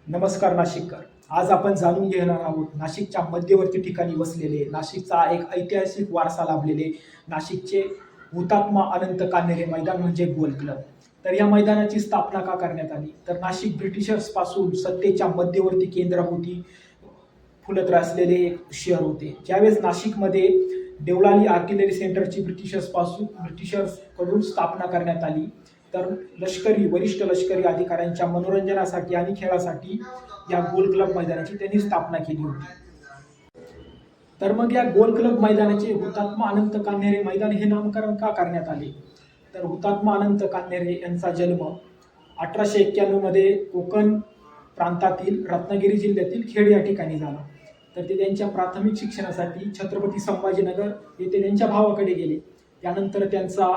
नमस्कार नाशिककर. आज आपण जाणून घेणार आहोत नाशिकच्या मध्यवर्ती ठिकाणी वसलेले, नाशिकचा एक ऐतिहासिक वारसा लाभलेले नाशिकचे हुतात्मा अनंत कान्हेरे मैदान म्हणजे गोल क्लब. तर या मैदानाची स्थापना का करण्यात आली? तर नाशिक ब्रिटिशर्स पासून सत्तेच्या मध्यवर्ती केंद्राभोवती फुलत असलेले एक शहर होते. ज्यावेळेस नाशिकमध्ये देवळाली आर्टिलरी सेंटरची ब्रिटिशर्स कडून स्थापना करण्यात आली, तर वरिष्ठ लष्करी अधिकाऱ्यांच्या मनोरंजनासाठी आणि खेळासाठी या गोल क्लब मैदानाची त्यांनी स्थापना केली होती. तर मग या गोल क्लब मैदानाचे हुतात्मा अनंत कान्हेरे मैदान हे नामकरण का करण्यात आले? तर हुतात्मा अनंत कान्हेरे यांचा जन्म 1891 मध्ये कोकण प्रांतातील रत्नागिरी जिल्ह्यातील खेड या ठिकाणी झाला. तर ते त्यांच्या प्राथमिक शिक्षणासाठी छत्रपती संभाजीनगर येथे त्यांच्या भावाकडे गेले. त्यानंतर त्यांचा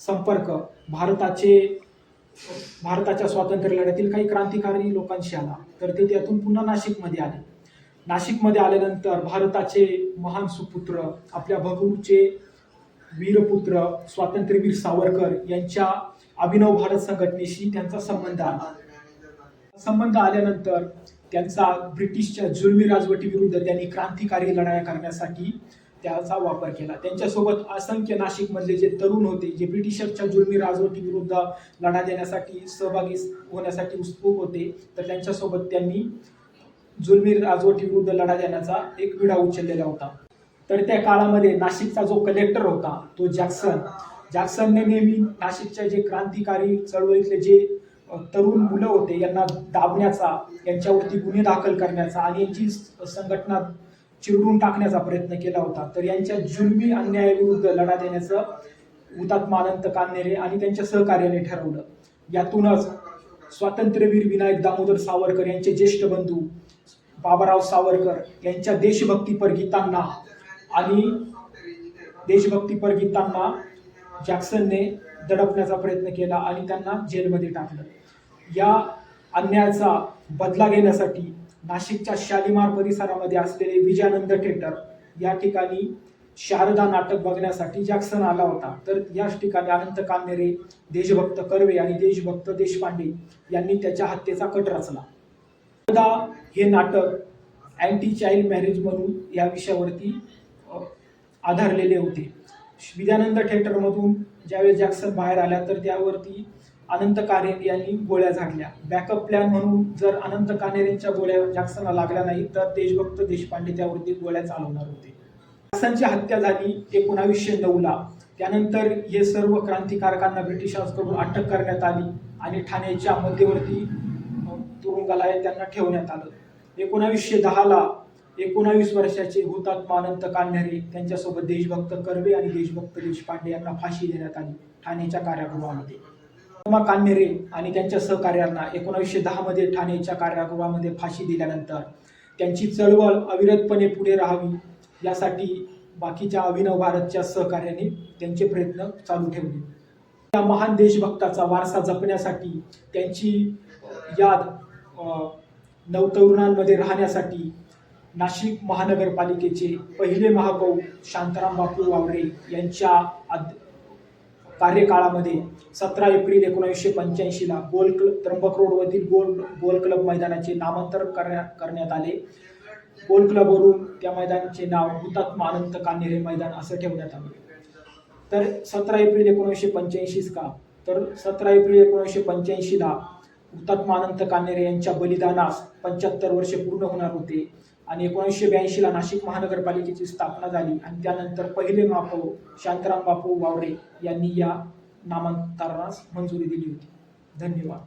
संपर्क भारताच्या स्वातंत्र्य लढ्यातील काही क्रांतिकारी लोकांशी आला. तर ते त्यातून पुन्हा नाशिकमध्ये आले. नाशिकमध्ये आल्यानंतर भारताचे महान सुपुत्र, आपल्या भगूरचे वीरपुत्र स्वातंत्र्यवीर सावरकर यांच्या अभिनव भारत संघटनेशी त्यांचा संबंध आल्यानंतर त्यांचा ब्रिटिशच्या जुलमी राजवटी विरुद्ध त्यांनी क्रांतिकारी लढाया करण्यासाठी त्याचा वापर केला. त्यांच्यासोबत असंख्य नाशिकमधले जे तरुण होते, जे ब्रिटिशरच्या जुलमी राजवटी विरुद्ध लढा देण्यासाठी सहभागी होण्यासाठी उत्सुक होते, तर त्यांच्यासोबत त्यांनी जुलमी राजवटी विरुद्ध लढा देण्याचा एक विडा उचललेला होता. तर त्या काळामध्ये नाशिकचा जो कलेक्टर होता तो जॅक्सनने नेहमी नाशिकच्या जे क्रांतिकारी चळवळीतले जे तरुण मुलं होते यांना दाबण्याचा, यांच्यावरती गुन्हे दाखल करण्याचा आणि यांची संघटना चिरडून टाकण्याचा प्रयत्न केला होता. तर यांच्या जुलमी अन्यायाविरुद्ध लढा देण्याचं हुतात्मा अनंत कान्हेरे आणि त्यांच्या सहकार्याने ठरवलं. यातूनच स्वातंत्र्यवीर विनायक दामोदर सावरकर यांचे ज्येष्ठ बंधू बाबाराव सावरकर यांच्या देशभक्तीपर गीतांना जॅक्सनने दडपण्याचा प्रयत्न केला आणि त्यांना जेलमध्ये टाकलं. या अन्यायाचा बदला घेण्यासाठी नाशिकच्या शालिमार परिसरामध्ये असलेले विजयानंद थिएटर या ठिकाणी शारदा नाटक बघण्यासाठी जॅक्सन आला होता. तर याच ठिकाणी अनंत कान्हेरे, देशभक्त कर्वे आणि देशभक्त देशपांडे यांनी त्याच्या हत्येचा कट रचला. शारदा हे नाटक अँटी चाइल्ड मॅरेज म्हणून या विषयावरती आधारलेले होते. विजयानंद थिएटरमधून ज्यावेळेस जॅक्सन बाहेर आल्या तर त्यावरती अनंत कान्हेरे यांनी गोळ्या झाडल्या. बॅकअप प्लॅन म्हणून जर अनंत कान्हेरेंच्या गोळ्या जॅक्सनला लागल्या नाही तर देशभक्त देशपांडे त्यावरती गोळ्या चालवणार होते. जॅक्सनची हत्या झाली 1909ला. त्यानंतर हे सर्व क्रांतिकारकांना ब्रिटिशांकडून अटक करण्यात आली आणि ठाण्याच्या मध्यवर्ती तुरुंगाला त्यांना ठेवण्यात आलं. 1910ला 19 वर्षाचे हुतात्मा अनंत कान्हेरे, त्यांच्यासोबत देशभक्त कर्वे आणि देशभक्त देशपांडे यांना फाशी देण्यात आली ठाण्याच्या कारागृहामध्ये. कान्हेरे आणि त्यांच्या सहकार्यांना 1910 मध्ये ठाण्याच्या कारागृहामध्ये फाशी दिल्यानंतर त्यांची चळवळ अविरतपणे पुढे राहावी यासाठी बाकीच्या अभिनव भारतच्या सहकार्याने त्यांचे प्रयत्न चालू ठेवले. या महान देशभक्ताचा वारसा जपण्यासाठी, त्यांची याद नवतरुणांमध्ये राहण्यासाठी नाशिक महानगरपालिकेचे पहिले महापौर शांताराम बापू वावरे यांच्या कार्यकाळामध्ये 17 एप्रिल 1985ला त्र्यंबक रोडवरील गोल क्लब मैदानाचे नामांतरण करण्यात आले. गोल क्लबवरून त्या मैदानाचे नाव हुतात्मा अनंत कान्हेरे मैदान असं ठेवण्यात आले. तर 17 एप्रिल 1985 का? तर 17 एप्रिल 1985ला हुतात्मा अनंत कान्हेरे यांच्या बलिदानास 75 वर्षे पूर्ण होणार होते आणि 1982ला नाशिक महानगरपालिकेची स्थापना झाली आणि त्यानंतर पहिले महापौर शांताराम बापू वावरे यांनी या नामांतरास मंजुरी दिली होती. धन्यवाद.